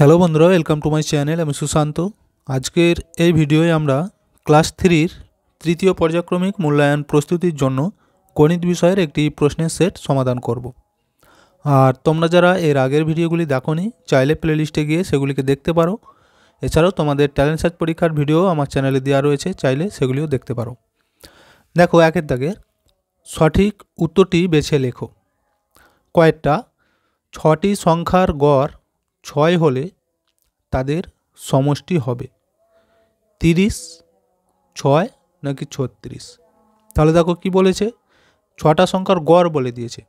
Hello বন্ধুরা, welcome to my channel. আমি সুশান্ত। আজকের এই ভিডিওয়ে আমরা ক্লাস 3-র তৃতীয় পর্যায়ক্রমিক মূল্যায়ন প্রস্তুতির জন্য গণিত বিষয়ের একটি প্রশ্নের সেট সমাধান করব। আর তোমরা যারা এর আগের ভিডিওগুলি দেখোনি, চাইলে প্লেলিস্টে গিয়ে সেগুলিকে দেখতে পারো। এছাড়াও তোমাদের ট্যালেন্ট সার্চ পরীক্ষার ভিডিও আমার চ্যানেলে দেওয়া রয়েছে, চাইলে সেগুলিও দেখতে পারো। দেখো, একের দাগে সঠিক উত্তরটি বেছে লেখো। কয়েকটা 6টি সংখ্যার গড় 6 হলে তাদের সমষ্টি হবে 30, 6 নাকি 36। তাহলে দেখো কি বলেছে, 6টা সংখ্যার গড় বলে দিয়েছে।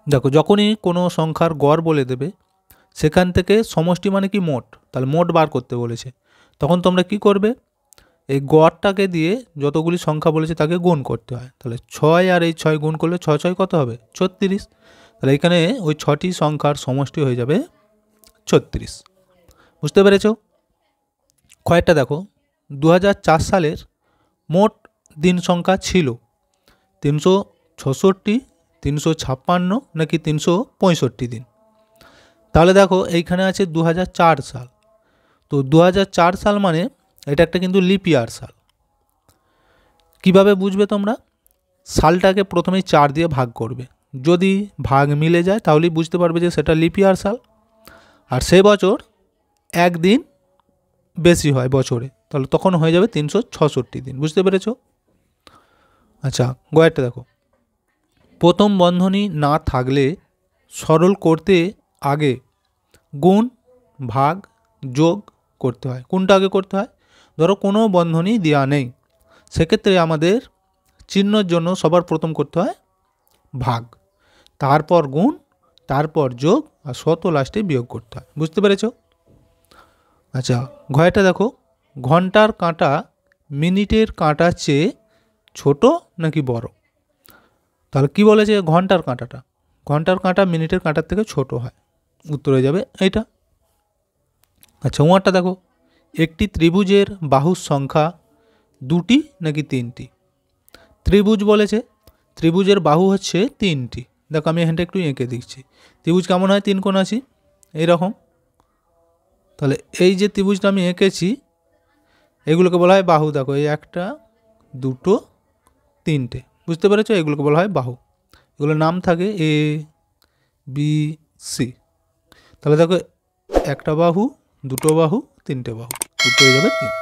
দেখো, যখনই কোনো সংখ্যার গড় বলে দেবে, সেখান থেকে সমষ্টি মানে কি মোট, তাহলে মোট বার করতে বলেছে। তখন তোমরা কি করবে, এই গড়টাকে দিয়ে যতগুলি সংখ্যা বলেছে তাকে গুণ করতে হয়। তাহলে 6 আর এই 6 গুণ করলে 6 6 কত হবে, 36। তাহলে এখানে ওই 6টি সংখ্যার সমষ্টি হয়ে যাবে 36। বুঝতে পেরেছ? কয়েকটা দেখো, 2004 সালের মোট দিন সংখ্যা ছিল 366, 356 নাকি 365 দিন। তাহলে দেখো এইখানে আছে 2004 সাল। তো 2004 সাল মানে এটা একটা কিন্তু লিপ ইয়ার সাল। কিভাবে বুঝবে তোমরা? সালটাকে প্রথমেই 4 দিয়ে ভাগ করবে। যদি ভাগ মিলে যায় তাহলেই বুঝতে পারবে যে সেটা লিপ ইয়ার সাল। আর সে বছর একদিন বেশি হয় বছরে, তাহলে তখন হয়ে যাবে 366 দিন। বুঝতে পেরেছ? আচ্ছা, গয়েরটা দেখো, প্রথম বন্ধনী না থাকলে সরল করতে আগে গুণ, ভাগ, যোগ করতে হয়। কোনটা আগে করতে হয়? ধরো কোনো বন্ধনী দেওয়া নেই, সেক্ষেত্রে আমাদের চিহ্নর জন্য সবার প্রথম করতে হয় ভাগ, তারপর গুণ, তারপর যোগ, আর শত লাস্টে বিয়োগ করতে হয়। বুঝতে পেরেছ? আচ্ছা, ঘয়টা দেখো, ঘন্টার কাঁটা মিনিটের কাঁটার চেয়ে ছোট নাকি বড়? তাহলে কি বলেছে, ঘন্টার কাঁটা মিনিটের কাঁটার থেকে ছোট হয়। উত্তর হয়ে যাবে এইটা। আচ্ছা, উমারটা দেখো, একটি ত্রিভুজের বাহুর সংখ্যা 2টি নাকি 3টি? ত্রিভুজ বলেছে, ত্রিভুজের বাহু হচ্ছে 3টি। দেখো আমি এখানটা একটু এঁকে দিচ্ছি। ত্রিভুজ কেমন হয়? 3 কোণ আছি এইরকম। তাহলে এই যে ত্রিভুজটা আমি এঁকেছি, এগুলোকে বলা হয় বাহু। দেখো, এই 1, 2, 3টে। বুঝতে পেরেছো? এগুলোকে বলা হয় বাহু। এগুলোর নাম থাকে A, B, C। তাহলে দেখো, একটা বাহু, 2টো বাহু, 3টে বাহু। উত্তর হয়ে যাবে 3।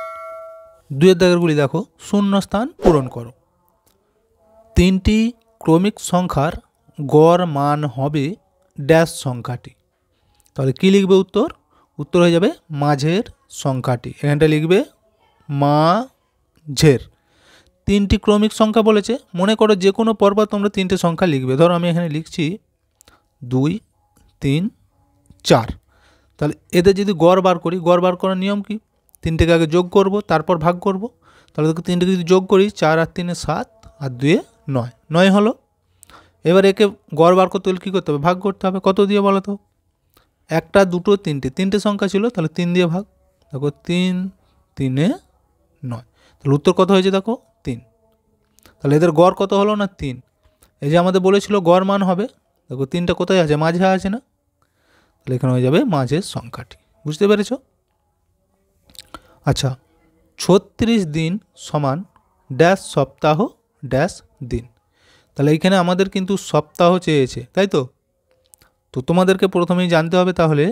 2-এর দাগেরগুলি দেখো, শূন্য স্থান পূরণ করো। 3টি ক্রমিক সংখ্যার গড় মান হবে ড্যাশ সংখ্যাটি। তাহলে কি লিখবে উত্তর? উত্তর হয়ে যাবে মাঝের সংখ্যাটি। এখানটা লিখবে মাঝের। 3টি ক্রমিক সংখ্যা বলেছে, মনে করো যে কোনো পরপর তোমরা 3টে সংখ্যা লিখবে। ধরো আমি এখানে লিখছি 2, 3, 4। তাহলে এদের যদি গড় বার করি, গড় বার করার নিয়ম কি? 3টেকে আগে যোগ করব, তারপর ভাগ করব। তাহলে দেখো 3টেকে যদি যোগ করি, 4 আর 3 7, আর 2 9, 9 হলো। এবার একে গড় বার করতে হলে কী করতে হবে? ভাগ করতে হবে। কত দিয়ে বলো তো? 1, 2, 3টে সংখ্যা ছিল, তাহলে 3 দিয়ে ভাগ। দেখো 3, 3 9। তাহলে উত্তর কত হয়েছে? দেখো 3। তাহলে এদের গড় কত হলো না? 3। এই যে আমাদের বলেছিল গড় মান হবে, দেখো 3টা কোথায় আছে? মাঝে আছে না? তাহলে এখানে হয়ে যাবে মাঝের সংখ্যাটি। বুঝতে পেরেছ? আচ্ছা, 36 দিন সমান ড্যাশ সপ্তাহ ড্যাশ দিন। তাহলে এইখানে আমাদের কিন্তু সপ্তাহ চেয়েছে, তাই তো? তো তোমাদেরকে প্রথমেই জানতে হবে তাহলে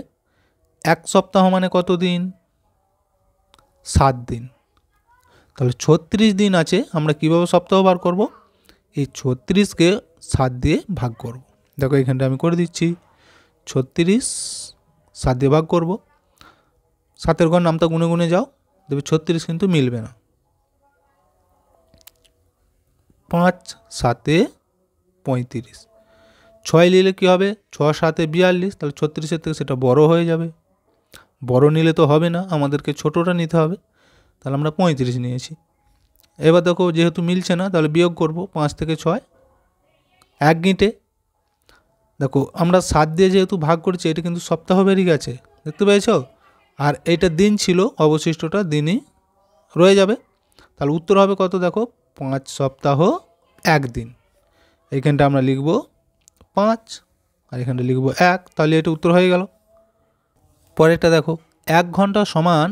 1 সপ্তাহ মানে কত দিন? 7 দিন। তাহলে 36 দিন আছে, আমরা কিভাবে সপ্তাহ বার করব? এই 36কে 7 দিয়ে ভাগ করব। দেখো এখানটা আমি করে দিচ্ছি, 36 7 দিয়ে ভাগ করব। 7-এর ঘর নামটা গুনে গুনে যাও, দেখবে 36 কিন্তু মিলবে না। 5 7 35। 6 নিলে কী হবে? 6 7 42। তাহলে 36-এর থেকে সেটা বড় হয়ে যাবে। বড় নিলে তো হবে না, আমাদেরকে ছোটোটা নিতে হবে। তাহলে আমরা 35 নিয়েছি। এবার দেখো যেহেতু মিলছে না, তাহলে বিয়োগ করব। 5 থেকে 6 1 গিঁটে। দেখো আমরা 7 দিয়ে যেহেতু ভাগ করেছি, এটা কিন্তু সপ্তাহ বেরিয়ে গেছে, দেখতে পেয়েছ? আর এইটা দিন ছিল, অবশিষ্টটা দিনই রয়ে যাবে। তাহলে উত্তর হবে কত? দেখো 5 সপ্তাহ 1 দিন। এইখানটা আমরা লিখব 5, আর এখানটা লিখব 1। তাহলে এটা উত্তর হয়ে গেল। পরেরটা দেখো 1 ঘন্টা সমান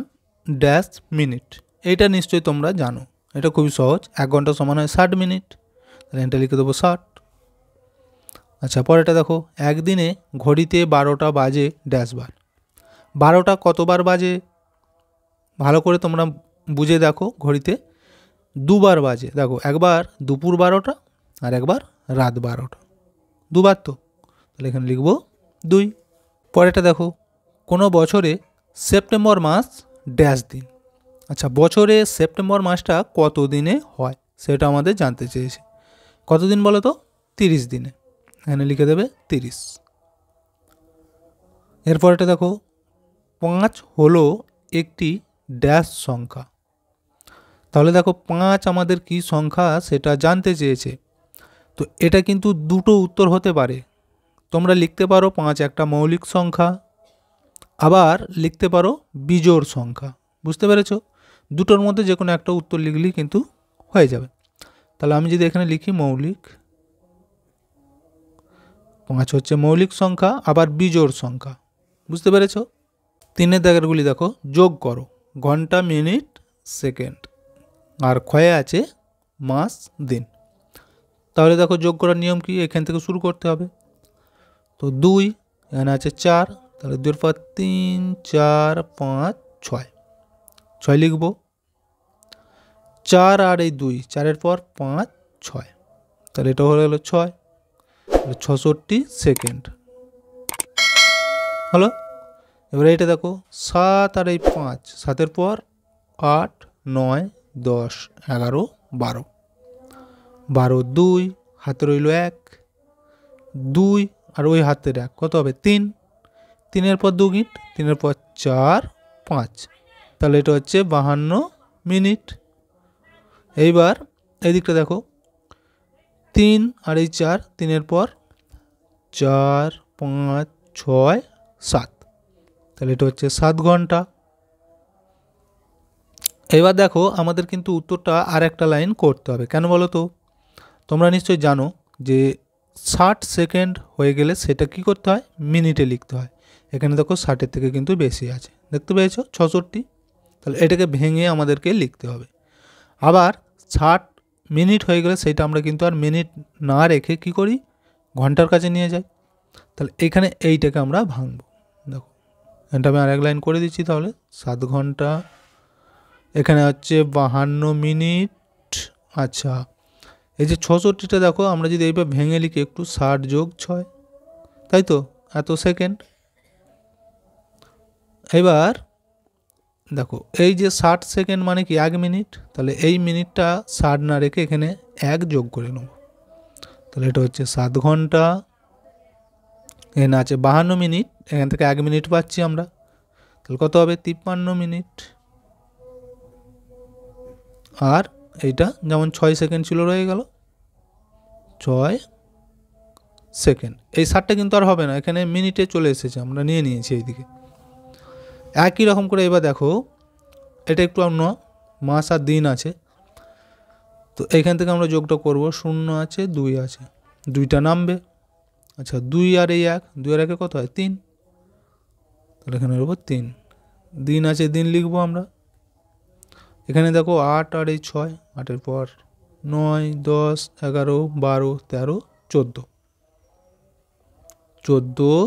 ড্যাশ মিনিট। এইটা নিশ্চয়ই তোমরা জানো, এটা খুবই সহজ। 1 ঘন্টা সমান হয় 60 মিনিট, তাহলে এটা লিখে দেবো 60। আচ্ছা পরেরটা দেখো একদিনে ঘড়িতে 12টা বাজে ড্যাশ বার। 12টা কতবার বাজে ভালো করে তোমরা বুঝে দেখো, ঘড়িতে দুবার বাজে। দেখো একবার দুপুর 12টা আর একবার রাত 12টা, দুবার তো, তাহলে এখানে লিখব 2। পরেরটা দেখো কোনো বছরে সেপ্টেম্বর মাস ড্যাশ দিন। আচ্ছা বছরে সেপ্টেম্বর মাসটা কত দিনে হয় সেটা আমাদের জানতে চেয়েছে। কত দিন বলো তো? 30 দিনে, এখানে লিখে দেবে 30। এরপরেটা দেখো 5 হলো একটি ড্যাশ সংখ্যা। তাহলে দেখো 5 আমাদের কি সংখ্যা সেটা জানতে চেয়েছে। তো এটা কিন্তু দুটো উত্তর হতে পারে। তোমরা লিখতে পারো 5 একটা মৌলিক সংখ্যা, আবার লিখতে পারো বিজোড় সংখ্যা। বুঝতে পেরেছো? দুটোর মধ্যে যে কোনো একটা উত্তর লিখলেই কিন্তু হয়ে যাবে। তাহলে আমি যদি এখানে লিখি মৌলিক, 5 হচ্ছে মৌলিক সংখ্যা, আবার বিজোড় সংখ্যা। বুঝতে পেরেছো? 3 দাগেরগুলি দেখো যোগ করো, ঘন্টা মিনিট সেকেন্ড, আর ক্ষয়ে আছে মাস দিন। তাহলে দেখো যোগ করার নিয়ম কি, এখান থেকে শুরু করতে হবে। তো 2, এখানে আছে 4, তাহলে 2 এর পর 3, 4, 5, 6, 6 লিখব। 4 আর এই 2, 4 পর 5, 6, তাহলে এটা হয়ে গেলো 6, 66 সেকেন্ড হলো। এবার এইটা দেখো 7 আর এই 5, 7 পর 8, 9, 10, 11, 12, 12, 2 হাতে রইল 1, 2 আর ওই হাতের 1 কত হবে? 3, 3 পর 2 গিট, 3 পর 4, 5, তাহলে এটা হচ্ছে 52 মিনিট। এইবার এই দিকটা দেখো 3 আর এই 4, 3 পর 4, 5, 6, 7, তাহলে এটা হচ্ছে 7 ঘন্টা। এবার দেখো আমাদের কিন্তু উত্তরটা আর একটা লাইন করতে হবে। কেন বলো তো? তোমরা নিশ্চয়ই জানো যে 60 সেকেন্ড হয়ে গেলে সেটা কি করতে হয়? মিনিটে লিখতে হয়। এখানে দেখো 60-এর থেকে কিন্তু বেশি আছে, দেখতে পেয়েছো 66, তাহলে এটাকে ভেঙে আমাদেরকে লিখতে হবে। আবার 60 মিনিট হয়ে গেলে সেটা আমরা কিন্তু আর মিনিট না রেখে কি করি? ঘন্টার কাছে নিয়ে যাই। তাহলে এখানে এইটাকে আমরা ভাঙবো। দেখো এটা আমি আর এক লাইন করে দিচ্ছি। তাহলে 7 ঘন্টা, এখানে হচ্ছে 52 মিনিট। আচ্ছা এই যে 66টা দেখো আমরা যদি এইভাবে ভেঙে লিখি একটু, 60 যোগ 6, তাই তো, এত সেকেন্ড। এবার দেখো এই যে 60 সেকেন্ড মানে কি 1 মিনিট, তাহলে এই মিনিটটা 60 না রেখে এখানে 1 যোগ করে নেব, তাহলে এটা হচ্ছে 7 ঘন্টা। এখানে আছে 52 মিনিট, এখান থেকে 1 মিনিট পাচ্ছি আমরা, তাহলে কত হবে? 53 মিনিট। আর এইটা যেমন 6 সেকেন্ড ছিল রয়ে গেল 6 সেকেন্ড। এই 60টা কিন্তু আর হবে না, এখানে মিনিটে চলে এসেছে, আমরা নিয়ে নিয়েছি এইদিকে। একই রকম করে এবার দেখো এটা একটু অন্য, মাস আর দিন আছে, তো এইখান থেকে আমরা যোগটা করব। 0 আছে, 2 আছে, 2টা নামবে। আচ্ছা 2 আর এই 1, 2 আর 1 কত হয়? 3, তাহলে এখানে নেব 3। দিন আছে, দিন লিখবো আমরা। এখানে দেখো 8 আর এই 6, 8-এর পর 9, 10, 11, 12, 13, 14, 14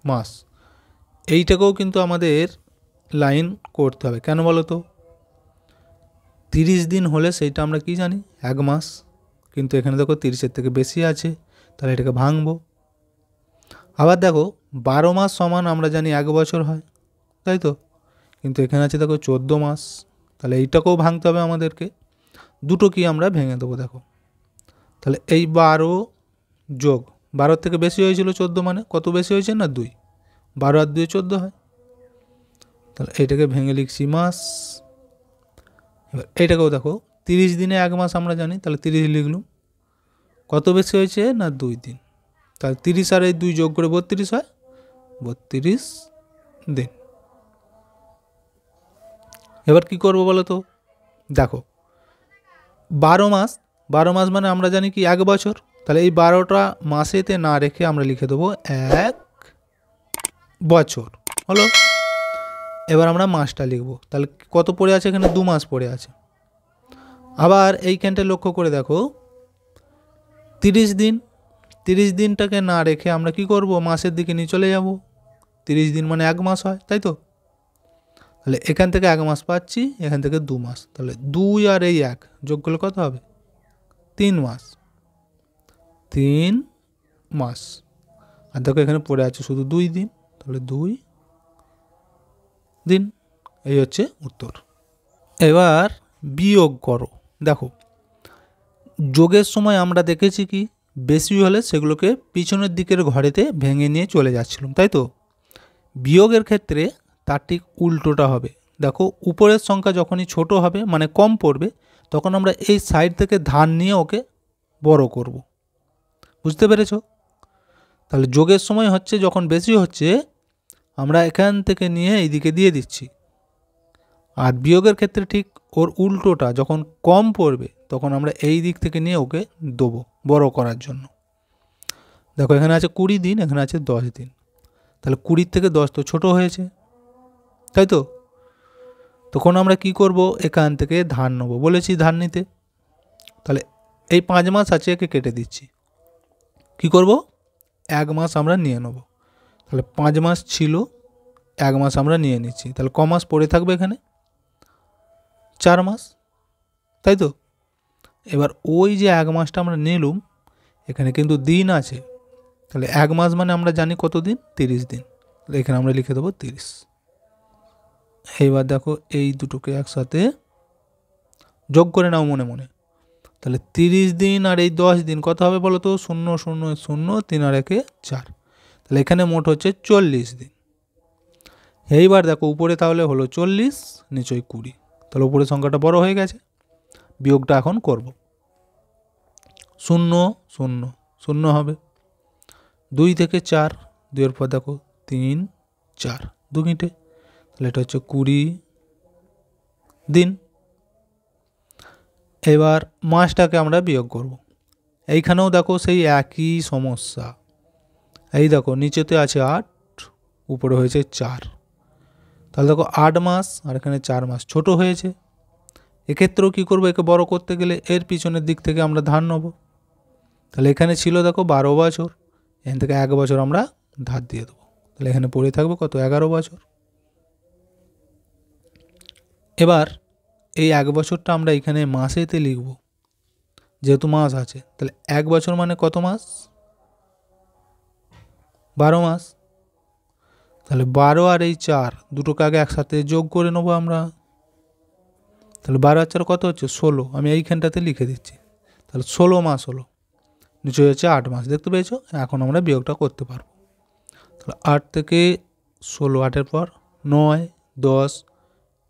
মাস। এইটাকেও কিন্তু আমাদের লাইন করতে হবে। কেন বলো তো? 30 দিন হলে সেইটা আমরা কি জানি? 1 মাস, কিন্তু এখানে দেখো 30-এর থেকে বেশি আছে, তাহলে এটাকে ভাঙবো। আবার দেখো 12 মাস সমান আমরা জানি 1 বছর হয়, তাই তো, কিন্তু এখানে আছে দেখো 14 মাস, তাহলে এইটাকেও ভাঙতে হবে আমাদেরকে। দুটো কি আমরা ভেঙে দেবো। দেখো তাহলে এই 12 যোগ 12 থেকে বেশি হয়েছিল 14, মানে কত বেশি হয়েছে না? 2, 12 আর 2 14 হয়, তাহলে এইটাকে ভেঙে লিখছি মাস। এবার এইটাকেও দেখো 30 দিনে 1 মাস আমরা জানি, তাহলে 30 লিখলুম। কত বেশি হয়েছে না? 2 দিন, তাহলে 30 আর এই 2 যোগ করে 32 হয়, 32 দিন। এবার কি করব বলো তো? দেখো 12 মাস, 12 মাস মানে আমরা জানি কি 1 বছর, তাহলে এই 12টা মাসেতে না রেখে আমরা লিখে দেবো 1 বছর। হলো। এবার আমরা মাসটা লিখব। তাহলে কত পড়ে আছে এখানে? 2 মাস পড়ে আছে। আবার এইখানটা লক্ষ্য করে দেখো 30 দিন। 30 দিনটাকে না রেখে আমরা কি করব? মাসের দিকে নিয়ে চলে যাব। 30 দিন মানে 1 মাস হয়, তাই তো? তাহলে এখান থেকে 1 মাস পাচ্ছি, এখান থেকে 2 মাস। তাহলে 2 আর এই 1 যোগ করলে কত হবে? 3 মাস। 3 মাস। আর দেখো এখানে পড়ে আছে শুধু 2 দিন, তাহলে 2 দিন। এই হচ্ছে উত্তর। এবার বিয়োগ করো। দেখো যোগের সময় আমরা দেখেছি কি বেশি হলে সেগুলোকে পিছনের দিকের ঘরেতে ভেঙে নিয়ে চলে যাচ্ছিলাম, তাই তো? বিয়োগের ক্ষেত্রে তার ঠিক উল্টোটা হবে। দেখো উপরের সংখ্যা যখনই ছোট হবে মানে কম পড়বে, তখন আমরা এই সাইড থেকে ধার নিয়ে ওকে বড় করব। বুঝতে পেরেছ? তাহলে যোগের সময় হচ্ছে যখন বেশি হচ্ছে আমরা এখান থেকে নিয়ে এইদিকে দিয়ে দিচ্ছি, আর বিয়োগের ক্ষেত্রে ঠিক ওর উল্টোটা, যখন কম পড়বে তখন আমরা এই দিক থেকে নিয়ে ওকে দেবো বড় করার জন্য। দেখো এখানে আছে 20 দিন, এখানে আছে 10 দিন। তাহলে 20 থেকে 10 তো ছোট হয়েছে, তাই তো? তখন আমরা কি করব? এখান থেকে ধার নেবো, বলেছি ধার নিতে। তাহলে এই 5 মাস আছে, একে কেটে দিচ্ছি। কি করব? 1 মাস আমরা নিয়ে নেব। তাহলে 5 মাস ছিল, 1 মাস আমরা নিয়ে নিচ্ছি। তাহলে ক মাস পড়ে থাকবে এখানে? 4 মাস, তাই তো? এবার ওই যে 1 মাসটা আমরা নিলাম, এখানে কিন্তু দিন আছে। তাহলে 1 মাস মানে আমরা জানি কত দিন? 30 দিন। তাহলে এখানে আমরা লিখে দেবো 30। এইবার দেখো এই দুটোকে একসাথে যোগ করে নাও মনে মনে। তাহলে 30 দিন আর এই 10 দিন কত হবে বলো তো? 0 0 0 3 আর 1 4। তাহলে এখানে মোট হচ্ছে 40 দিন। এইবার দেখো উপরে তাহলে হলো 40, নিচে 20। তাহলে উপরে সংখ্যাটা বড় হয়ে গেছে। বিয়োগটা এখন করব। 0 0 0 হবে। 2 থেকে 4, 2 এর পর দেখো 3 4, 2 মিনিটে। তাহলে এটা হচ্ছে 20 দিন। এবার মাসটাকে আমরা বিয়োগ করব। এইখানেও দেখো সেই একই সমস্যা। এই দেখো নিচেতে আছে 8, উপরে হয়েছে 4। তাহলে দেখো 8 মাস আর এখানে 4 মাস ছোট হয়েছে। এক্ষেত্রেও কী করবো? একে বড় করতে গেলে এর পিছনের দিক থেকে আমরা ধার নেব। তাহলে এখানে ছিল দেখো 12 বছর, এখান থেকে 1 বছর আমরা ধার দিয়ে দেবো। তাহলে এখানে পড়ে থাকবে কত? 11 বছর। এবার এই 1 বছরটা আমরা এখানে মাসেতে লিখব, যেহেতু মাস আছে। তাহলে 1 বছর মানে কত মাস? 12 মাস। তাহলে 12 আর এই 4 দুটোকে আগে একসাথে যোগ করে নেবো আমরা। তাহলে 12 আর 4 কত হচ্ছে? 16। আমি এইখানটাতে লিখে দিচ্ছি। তাহলে 16 মাস হলো। নিচে হচ্ছে 8 মাস। দেখতে পেয়েছো? এখন আমরা বিয়োগটা করতে পারবো। তাহলে 8 থেকে 16, 8-এর পর 9 10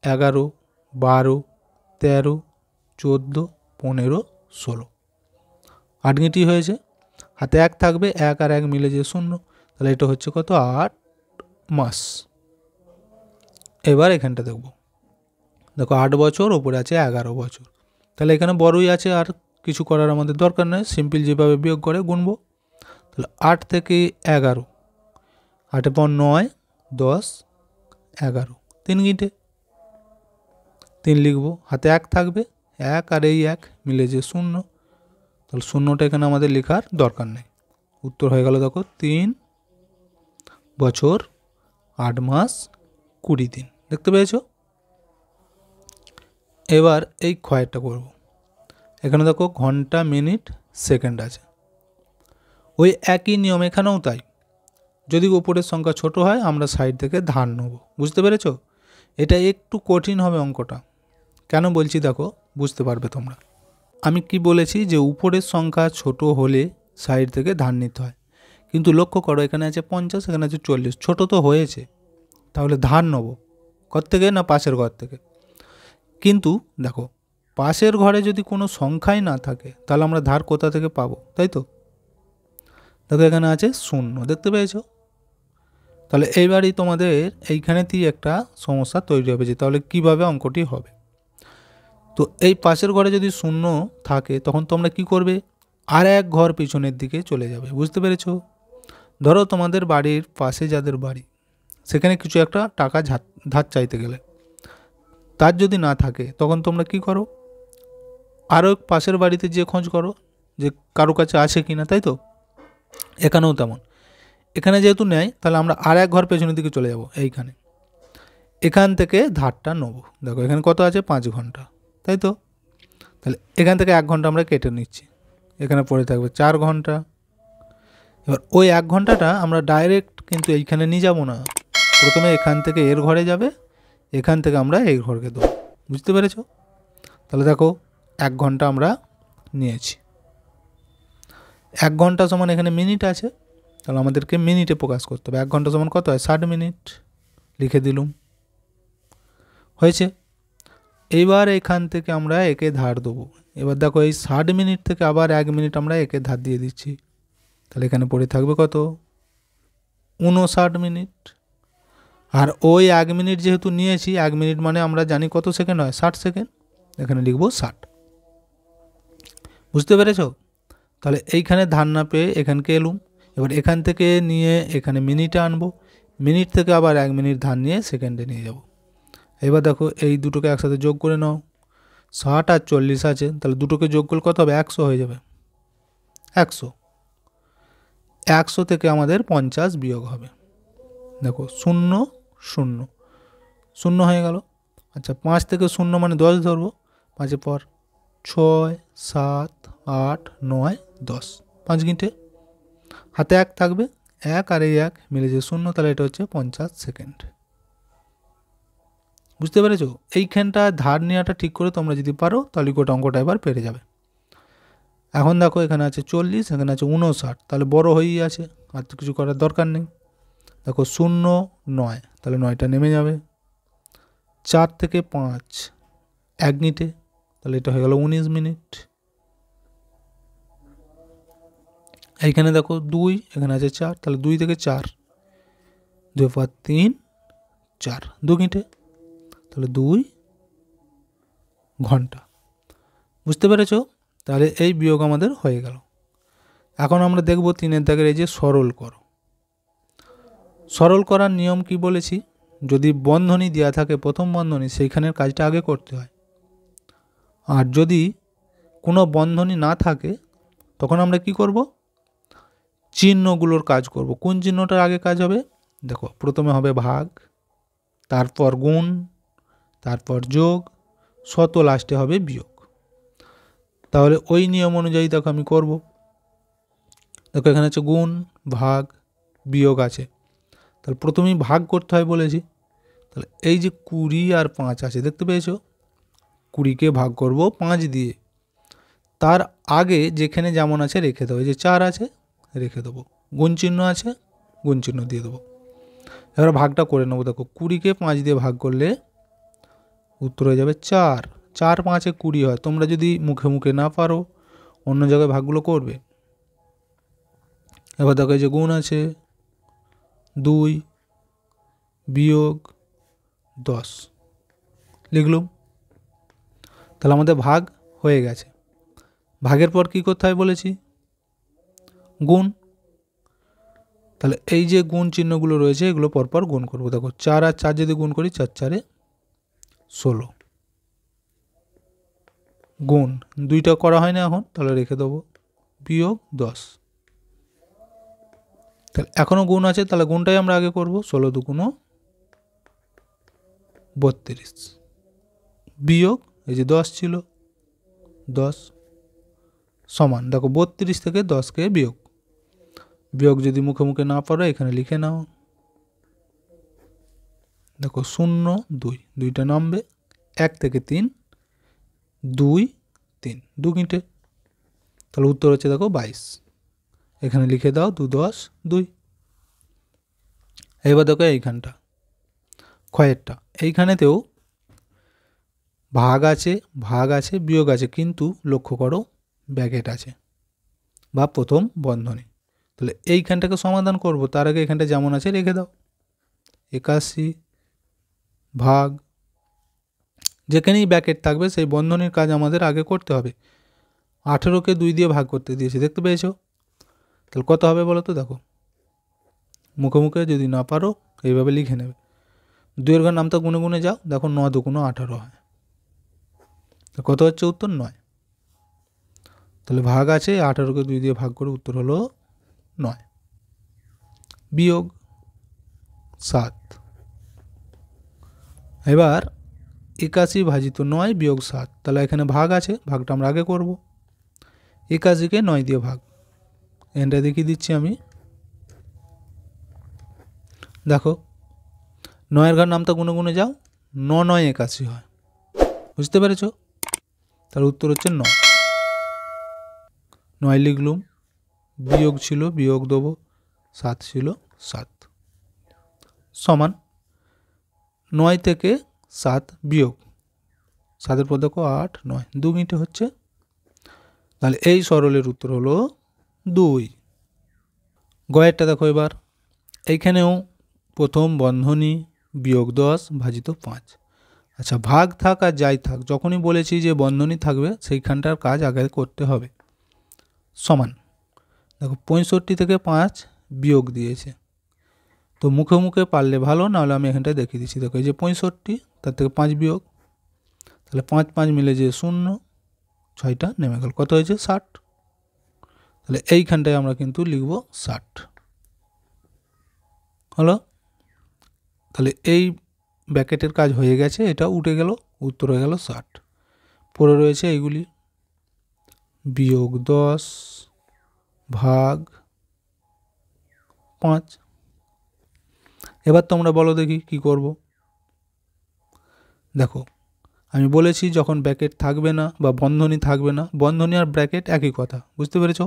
11 12 13 14 15 16। 8 গিটি হয়েছে। হাতে 1 থাকবে, 1 আর 1 মিলে যে 0। তাহলে এটা হচ্ছে কত? 8 মাস। এবার এখানটা দেখব। দেখো 8 বছর, ওপরে আছে 11 বছর। তাহলে এখানে বড়ই আছে, আর কিছু করার আমাদের দরকার নেই। সিম্পল যেভাবে বিয়োগ করে গুনবো। তাহলে 8 থেকে 11, 8-এর পর 9 10 11, 3 গিটে 3 লিখবো। হাতে 1 থাকবে, 1 আর এই 1 মিলে যে 0। তাহলে 0টা এখানে আমাদের লেখার দরকার নেই। উত্তর হয়ে গেল দেখো 3 বছর 8 মাস 20 দিন। দেখতে পেয়েছো? এবার এই ক্ষয়টা করব। এখানে দেখো ঘন্টা মিনিট সেকেন্ড আছে, ওই একই নিয়ম এখানেও তাই। যদি উপরের সংখ্যা ছোট হয় আমরা সাইড থেকে ধার নেব। বুঝতে পেরেছো? এটা একটু কঠিন হবে অঙ্কটা। কেন বলছি দেখো, বুঝতে পারবে তোমরা। আমি কি বলেছি যে উপরের সংখ্যা ছোট হলে সাইড থেকে ধার নিতে হয়, কিন্তু লক্ষ্য করো এখানে আছে 50, এখানে আছে 40। ছোট তো হয়েছে, তাহলে ধার নেব ঘর থেকে না পাশের ঘর থেকে? কিন্তু দেখো পাশের ঘরে যদি কোনো সংখ্যাই না থাকে তাহলে আমরা ধার কোথা থেকে পাবো, তাই তো? দেখো এখানে আছে 0। দেখতে পেয়েছো? তাহলে এইবারই তোমাদের এইখানেতেই একটা সমস্যা তৈরি হবে যে তাহলে কিভাবে অঙ্কটি হবে। তো এই পাশের ঘরে যদি 0 থাকে তখন তোমরা কি করবে? আর এক ঘর পিছনের দিকে চলে যাবে। বুঝতে পেরেছো? ধরো তোমাদের বাড়ির পাশে যাদের বাড়ি সেখানে কিছু একটা টাকা ধার চাইতে গেলে। তার যদি না থাকে তখন তোমরা কি করো, আরও পাশের বাড়িতে যে খোঁজ করো যে কারো কাছে আছে কি না, তাই তো? এখানেও তেমন। এখানে যেহেতু নেয় তাহলে আমরা আর এক ঘর পেছনের দিকে চলে যাব। এইখানে এখান থেকে ধারটা নেব। দেখো এখানে কত আছে, 5 ঘন্টা, তাই তো? তাহলে এখান থেকে 1 ঘন্টা আমরা কেটে নিচ্ছি, এখানে পড়ে থাকবে 4 ঘন্টা। এবার ওই 1 ঘন্টাটা আমরা ডাইরেক্ট কিন্তু এইখানে নিয়ে যাব না, প্রথমে এখান থেকে এর ঘরে যাবে, এখান থেকে আমরা এই ঘরকে দেবো। বুঝতে পেরেছো? তাহলে দেখো 1 ঘন্টা আমরা নিয়েছি। 1 ঘন্টা সমান এখানে মিনিট আছে, তাহলে আমাদেরকে মিনিটে প্রকাশ করতে হবে। 1 ঘন্টা সমান কত হয়, 60 মিনিট। লিখে দিলুম, হয়েছে। এইবার এখান থেকে আমরা একে ধার দেবো। এবার দেখো এই 60 মিনিট থেকে আবার 1 মিনিট আমরা একে ধার দিয়ে দিচ্ছি, তাহলে এখানে পড়ে থাকবে কত, 59 মিনিট। আর ওই 1 মিনিট যেহেতু নিয়েছি, 1 মিনিট মানে আমরা জানি কত সেকেন্ড হয়, 60 সেকেন্ড। এখানে লিখবো 60। বুঝতে পেরেছ? তাহলে এইখানে ধার না পেয়ে এখানকে এলুম। এবার এখান থেকে নিয়ে এখানে মিনিটে আনবো, মিনিট থেকে আবার 1 মিনিট ধার নিয়ে সেকেন্ডে নিয়ে যাব। এবার দেখো এই দুটোকে একসাথে যোগ করে নাও, 60 আর 40 আছে, তাহলে দুটোকে যোগ করলে কত হবে, 100 হয়ে যাবে। 100 থেকে আমাদের 50 বিয়োগ হবে। দেখো 0 0 0 হয়ে গেল। আচ্ছা 5 থেকে 0 মানে 10 ধরবো, 5 পর 6 7 8 9 10, 5 গিঁটে, হাতে 1 থাকবে, 1 আর এই 1 মিলে যে 0, তাহলে এটা হচ্ছে 50 সেকেন্ড। বুঝতে পেরেছো? এইখানটা ধার নেওয়াটা ঠিক করে তোমরা যদি পারো তাহলে গোটা অঙ্কটা এবার পেরে যাবে। এখন দেখো এখানে আছে 40, এখানে আছে 59, তাহলে বড় হয়েই আছে, আর তো কিছু করার দরকার নেই। দেখো 0 9, তাহলে 9টা নেমে যাবে। 4 থেকে 5 1 মিনিটে, তাহলে এটা হয়ে গেল 19 মিনিট। এইখানে দেখো 2, এখানে আছে 4, তাহলে 2 থেকে 4 2 5 3 4, 2 মিনিটে, তাহলে 2 ঘন্টা। বুঝতে পেরেছ? তাহলে এই বিয়োগ আমাদের হয়ে গেল। এখন আমরা দেখব 3-এর দাগের এই যে সরল করো। সরল করার নিয়ম কি বলেছি, যদি বন্ধনী দেওয়া থাকে প্রথম বন্ধনী, সেইখানের কাজটা আগে করতে হয়। আর যদি কোনো বন্ধনী না থাকে তখন আমরা কি করব, চিহ্নগুলোর কাজ করব। কোন চিহ্নটার আগে কাজ হবে, দেখো প্রথমে হবে ভাগ, তারপর গুণ, তারপর যোগ, শত লাস্টে হবে বিয়োগ। তাহলে ওই নিয়ম অনুযায়ী দেখো আমি করব। দেখো এখানে হচ্ছে গুণ ভাগ বিয়োগ আছে, তাহলে প্রথমেই ভাগ করতে হয় বলেছি। তাহলে এই যে 20 আর 5 আছে, দেখতে পেয়েছো, 20কে ভাগ করব 5 দিয়ে, তার আগে যেখানে যেমন আছে রেখে দেবো, যে 4 আছে রেখে দেবো, গুণ চিহ্ন আছে গুণ চিহ্ন দিয়ে দেবো। এবার ভাগটা করে নেবো। দেখো 20কে 5 দিয়ে ভাগ করলে উত্তর হয়ে যাবে 4। 4 5-এ 20 হয়। তোমরা যদি মুখে মুখে না পারো অন্য জায়গায় ভাগগুলো করবে। এবার দেখো এই যে গুণ আছে 2 বিয়োগ 10 লিখলুম, তাহলে আমাদের ভাগ হয়ে গেছে। ভাগের পর কি করতে হয় বলেছি, গুণ। তাহলে এই যে গুণ চিহ্নগুলো রয়েছে এগুলো পরপর গুণ করবো। দেখো 4 আর 4 যদি গুণ করি, 4 4-এ 16, গুণ 2টা করা হয় না এখন, তাহলে রেখে দেবো, বিয়োগ 10। তাহলে এখনও গুণ আছে, তাহলে গুণটাই আমরা আগে করব। 16 2 32 বিয়োগ এই যে 10 ছিল, 10 সমান, দেখো 32 থেকে 10কে বিয়োগ। বিয়োগ যদি মুখে মুখে না পারো এখানে লিখে নাও। দেখো 0 2, 2টা নামবে, 1 থেকে 3 2 3, 2 মিনিটে, তাহলে উত্তর হচ্ছে দেখো 22। এখানে লিখে দাও 2 10 2। এবার দেখো এইখানটা ক্ষয়েরটা, এইখানেতেও ভাগ আছে বিয়োগ আছে, কিন্তু লক্ষ্য করো ব্র্যাকেট আছে বা প্রথম বন্ধনী। তাহলে এইখানটাকে সমাধান করব, তার আগে এখানটা যেমন আছে রেখে দাও। 81 ভাগ, যেখানেই ব্র্যাকেট থাকবে সেই বন্ধনীর কাজ আমাদের আগে করতে হবে। 18কে 2 দিয়ে ভাগ করতে দিয়েছি, দেখতে পেয়েছো? তাহলে কত হবে বলো তো, দেখো মুখে মুখে যদি না পারো এইভাবে লিখে নেবে। 2 ঘর নামতা গুনে গুনে যাও, দেখো 9 দুগুণ 18 হয়। তো কত হচ্ছে উত্তর? 9। তাহলে ভাগ আছে, 18কে 2 দিয়ে ভাগ করে উত্তর হলো 9। বিয়োগ 7। এবার 81 ভাজিত 9 বিয়োগ 7, তাহলে এখানে ভাগ আছে, ভাগটা আমরা আগে করব। 81কে 9 দিয়ে ভাগ, এখানটা দেখিয়ে দিচ্ছি আমি। দেখো 9 ঘর নামতা গুনে গুনে যাও, 9 9 81 হয়। বুঝতে পেরেছ? তার উত্তর হচ্ছে 9। 9 লিখলুম, বিয়োগ ছিল বিয়োগ দেবো, 7 ছিল 7, সমান 9 থেকে 7 বিয়োগ 7-এর পর দেখো 8 9, 2 মিনিটে হচ্ছে। তাহলে এই সরলের উত্তর হলো 2। গয়েরটা দেখো এবার, এইখানেও প্রথম বন্ধনী বিয়োগ 10 ভাজিত 5। আচ্ছা, ভাগ থাক আর যাই থাক, যখনই বলেছি যে বন্ধনী থাকবে সেইখানটার কাজ আগে করতে হবে। সমান দেখো 65 থেকে 5 বিয়োগ দিয়েছে, তো মুখে মুখে পারলে ভালো, নাহলে আমি এখানটায় দেখিয়ে দিচ্ছি। দেখো এই যে 65, তার থেকে 5 বিয়োগ, তাহলে 5 5 মিলে যে 0, 6টা নেমে গেল, কত হয়েছে? 60। তাহলে এইখানটায় আমরা কিন্তু লিখব 60 হলো। তাহলে এই ব্র্যাকেটের কাজ হয়ে গেছে, এটা উঠে গেল, উত্তর হয়ে গেল 60। পরে রয়েছে এইগুলি, বিয়োগ 10 ভাগ 5। এবার তোমরা বলো দেখি কি করব। দেখো আমি বলেছি যখন ব্র্যাকেট থাকবে না বা বন্ধনী থাকবে না, বন্ধনী আর ব্র্যাকেট একই কথা, বুঝতে পেরেছ?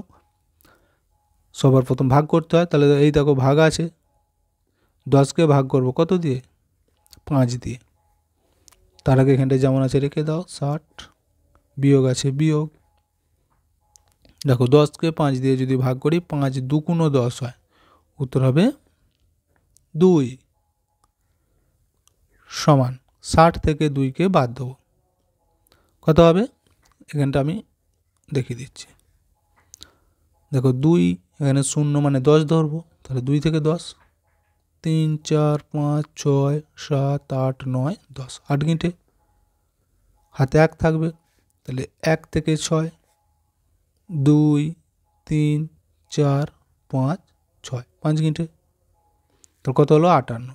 সবার প্রথম ভাগ করতে হয়। তাহলে এই দেখো ভাগ আছে, 10কে ভাগ করব কত দিয়ে? 5 দিয়ে। তার আগে এখানটায় যেমন আছে রেখে দাও 60, বিয়োগ আছে বিয়োগ। দেখো 10কে 5 দিয়ে যদি ভাগ করি, 5 দুগুণ 10 হয়, উত্তর হবে 2। সমান 60 থেকে 2কে বাদ দেবো, কত হবে? এখানটা আমি দেখিয়ে দিচ্ছি। দেখো 2 এখানে 0 মানে 10 ধরবো, তাহলে 2 থেকে 10, 3 4 5 6 7 8 9 10, 8 গিঁটে, হাতে 1 থাকবে, তাহলে 1 থেকে 6, 2 3 4 5 6, 5 গিঁটে, তো কত হলো? 58।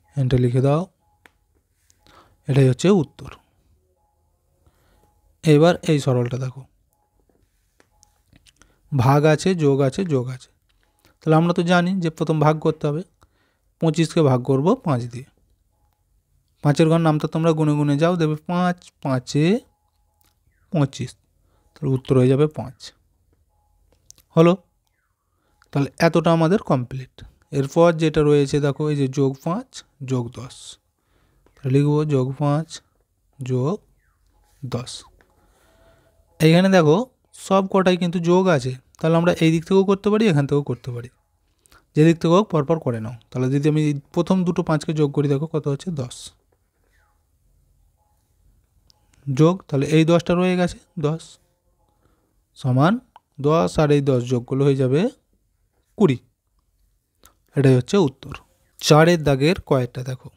এখানটা লিখে দাও, এটাই হচ্ছে উত্তর। এবার এই সরলটা দেখো, ভাগ আছে যোগ আছে যোগ আছে, তাহলে আমরা তো জানি যে প্রথম ভাগ করতে হবে। 25কে ভাগ করব 5 দিয়ে, 5-এর ঘর নামটা তোমরা গুনে গুনে যাও, দেবে 5 5-এ 25, তাহলে উত্তর হয়ে যাবে 5 হলো। তাহলে এতটা আমাদের কমপ্লিট। এরপর যেটা রয়েছে দেখো, এই যে যোগ 5 যোগ 10, তাহলে লিখব যোগ 5 যোগ 10। এইখানে দেখো সব কটাই কিন্তু যোগ আছে, তাহলে আমরা এই দিক থেকেও করতে পারি, এখান থেকেও করতে পারি, যে দিক থেকে হোক পরপর করে নাও। তাহলে যদি আমি প্রথম দুটো 5কে যোগ করি, দেখো কত হচ্ছে? 10 যোগ, তাহলে এই 10টা রয়ে গেছে, 10 সমান 10 আর এই 10 যোগ করলে হয়ে যাবে 20। এটাই হচ্ছে উত্তর। 4-এর দাগের কয়েকটা দেখো,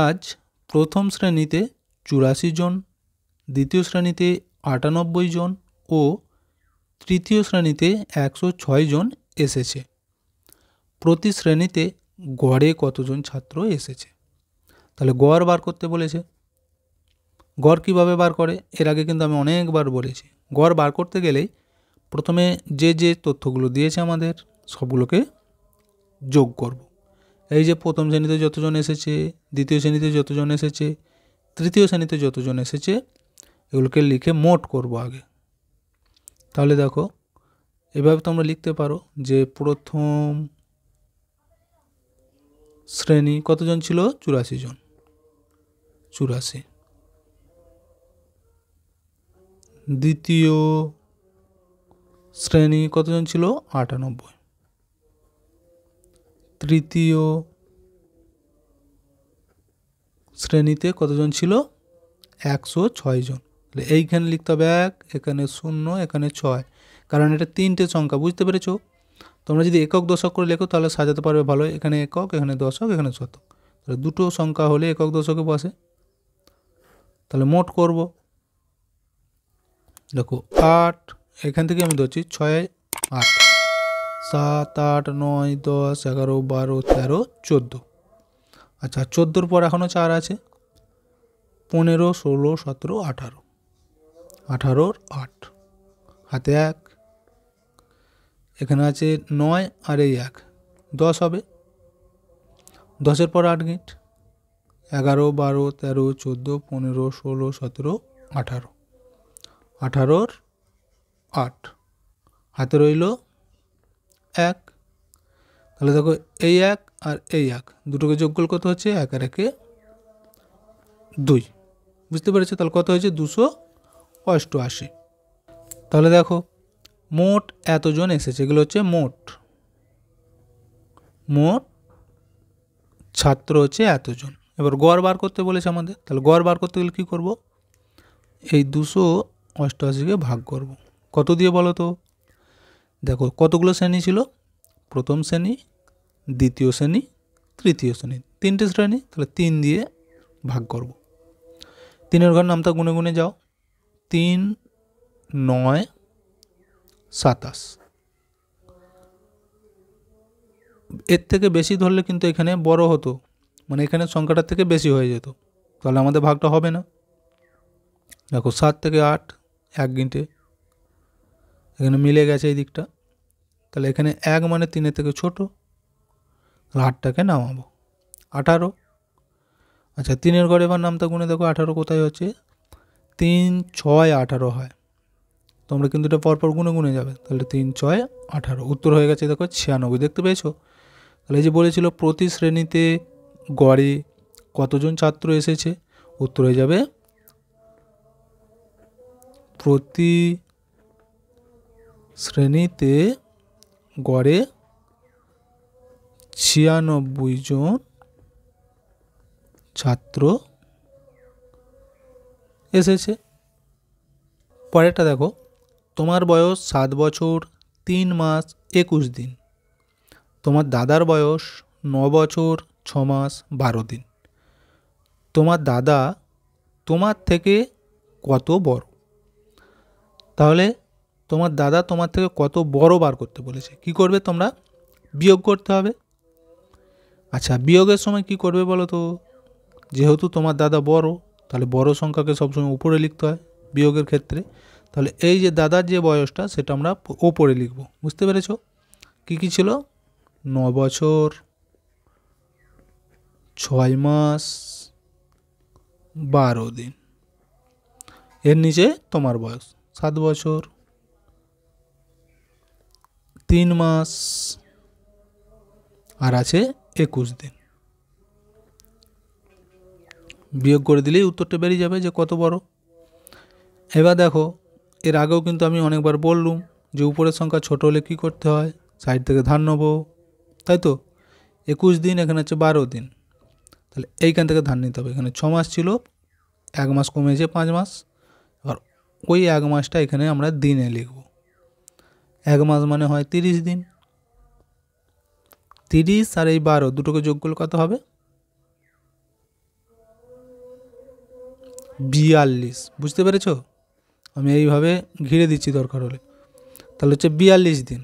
আজ প্রথম শ্রেণীতে 84 জন, দ্বিতীয় শ্রেণীতে 98 জন ও তৃতীয় শ্রেণীতে 106 জন এসেছে। প্রতি শ্রেণীতে গড়ে কতজন ছাত্র এসেছে? তাহলে গড় বার করতে বলেছে। গড় কীভাবে বার করে, এর আগে কিন্তু আমি অনেকবার বলেছি। গড় বার করতে গেলেই প্রথমে যে যে তথ্যগুলো দিয়েছে আমাদের সবগুলোকে যোগ করব। এই যে প্রথম শ্রেণীতে যতজন এসেছে, দ্বিতীয় শ্রেণীতে যতজন এসেছে, তৃতীয় শ্রেণীতে যতজন এসেছে, এগুলোকে লিখে মোট করব আগে। তাহলে দেখো এভাবে তোমরা লিখতে পারো যে প্রথম শ্রেণী কতজন ছিল? 84 জন, 84। দ্বিতীয় শ্রেণী কতজন ছিল? 98। তৃতীয় শ্রেণীতে কতজন ছিল? 106 জন। তাহলে এইখানে লিখতে হবে 1, এখানে 0, এখানে 6, কারণ এটা 3টে সংখ্যা, বুঝতে পেরেছ? তোমরা যদি একক দশক করে লেখো তাহলে সাজাতে পারবে ভালো। এখানে একক, এখানে দশক, এখানে শতক, তাহলে দুটো সংখ্যা হলে একক দশকে বসে। তাহলে মোট করব, দেখো 8, এখান থেকে আমি ধরছি 6, 8, 7, 8, 9, 10, 11, 12, 13, 14। আচ্ছা 14-র পর এখনও 4 আছে, 15, 16, 17, 18, 18-র 8, হাতে 1, এখানে আছে 9 আর এই 1, 10 হবে। 10-এর পর 8 গিট, 11, 12, 13, 14, 15, 16, 17, 18, 18-র 8, হাতে রইল 1। তাহলে দেখো এই 1 আর এই 1 দুটোকে যোগফল কত হচ্ছে? 1 আর 1 2, বুঝতে পেরেছো? তাহলে কত হয়েছে? 288। তাহলে দেখো মোট এতজন এসেছে, এগুলো হচ্ছে মোট ছাত্র হচ্ছে এতজন। এবার গড় বার করতে বলেছে আমাদের, তাহলে গড় বার করতে গেলে কী করব? এই 288কে ভাগ করব। কত দিয়ে বলো তো? দেখো কতগুলো শ্রেণী ছিল? প্রথম শ্রেণী, দ্বিতীয় শ্রেণী, তৃতীয় শ্রেণী, 3টে শ্রেণী, তাহলে 3 দিয়ে ভাগ করব। 3-এর ঘর নামটা গুনে গুনে যাও, 3, 9, 27। এর থেকে বেশি ধরলে কিন্তু এখানে বড় হতো, মানে এখানে সংখ্যাটার থেকে বেশি হয়ে যেত, তাহলে আমাদের ভাগটা হবে না। দেখো 7 থেকে 8, 1 গিঁটে, এখানে মিলে গেছে এই দিকটা, তাহলে এখানে 1 মানে 3-এর থেকে ছোট, তাহলে 8টাকে নামাবো, 18। আচ্ছা 3-এর ঘরে এবার নামটা গুনে দেখো 18 কোথায় হচ্ছে? 3, 6, 18 হয়। তোমরা কিন্তু এটা পরপর গুনে গুনে যাবে, তাহলে 3, 6, 18, উত্তর হয়ে গেছে দেখো 96। দেখতে পেয়েছো? তাহলে এই যে বলেছিল প্রতি শ্রেণীতে গড়ে কতজন ছাত্র এসেছে, উত্তর হয়ে যাবে প্রতি শ্রেণীতে গড়ে 96 জন ছাত্র এসেছে। পরেরটা দেখো, তোমার বয়স 7 বছর 3 মাস 21 দিন, তোমার দাদার বয়স 9 বছর 6 মাস 12 দিন। তোমার দাদা তোমার থেকে কত বড়? তাহলে তোমার দাদা তোমার থেকে কত বড় বার করতে বলেছে। কি করবে তোমরা? বিয়োগ করতে হবে। আচ্ছা বিয়োগের সময় কি করবে বলো তো? যেহেতু তোমার দাদা বড়, তাহলে বড় সংখ্যাকে সবসময় উপরে লিখতে হয় বিয়োগের ক্ষেত্রে। তাহলে এই যে দাদার যে বয়সটা সেটা আমরা ওপরে লিখব। বুঝতে পেরেছ? কি কি ছিল? 9 বছর 6 মাস 12 দিন। এর নিচে তোমার বয়স 7 বছর 3 মাস আর আছে 21 দিন। বিয়োগ করে দিলেই উত্তরটা বেরিয়ে যাবে যে কত বড়। এবার দেখো, এর আগেও কিন্তু আমি অনেকবার বললুম যে উপরের সংখ্যা ছোট হলে কী করতে হয়? সাইড থেকে ধার নেবো, তাই তো? 21 দিন, এখানে হচ্ছে 12 দিন, তাহলে এইখান থেকে ধার নিতে হবে। এখানে 6 মাস ছিল, 1 মাস কমেছে 5 মাস, আর ওই 1 মাসটা এখানে আমরা দিনে লিখব। 1 মাস মানে হয় 30 দিন। 30 আর এই 12 দুটোকে যোগ করলে কত হবে? 42। বুঝতে পেরেছ? আমি এইভাবে ঘিরে দিচ্ছি দরকার হলে। তাহলে হচ্ছে 42 দিন।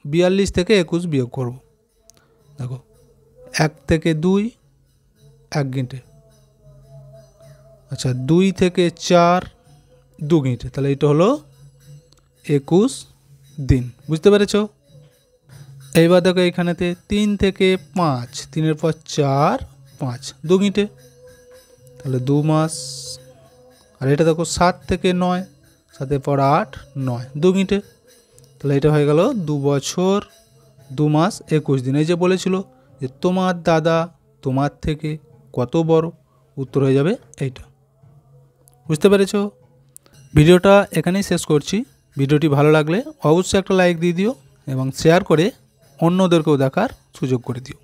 42 থেকে 21 বিয়োগ করব। দেখো 1 থেকে 2, 1 গিঁটে। আচ্ছা 2 থেকে 4, 2 গিঁটে। তাহলে এটা হলো 21 দিন। বুঝতে পেরেছ? এইবার দেখো এইখানেতে 3 থেকে 5, 3-এর পর 4, 5, 2 গিঁটে, তাহলে 2 মাস। আর এটা দেখো 7 থেকে 9, 7-এর পর 8, 9, 2 গিঁটে, তাহলে এটা হয়ে গেল 2 বছর 2 মাস 21 দিন। এই যে বলেছিল যে তোমার দাদা তোমার থেকে কত বড়, উত্তর হয়ে যাবে এইটা। বুঝতে পেরেছ? ভিডিওটা এখানেই শেষ করছি। ভিডিওটি ভালো লাগলে অবশ্যই একটা লাইক দিয়ে দিও এবং শেয়ার করে অন্যদেরকেও দেখার সুযোগ করে দিও।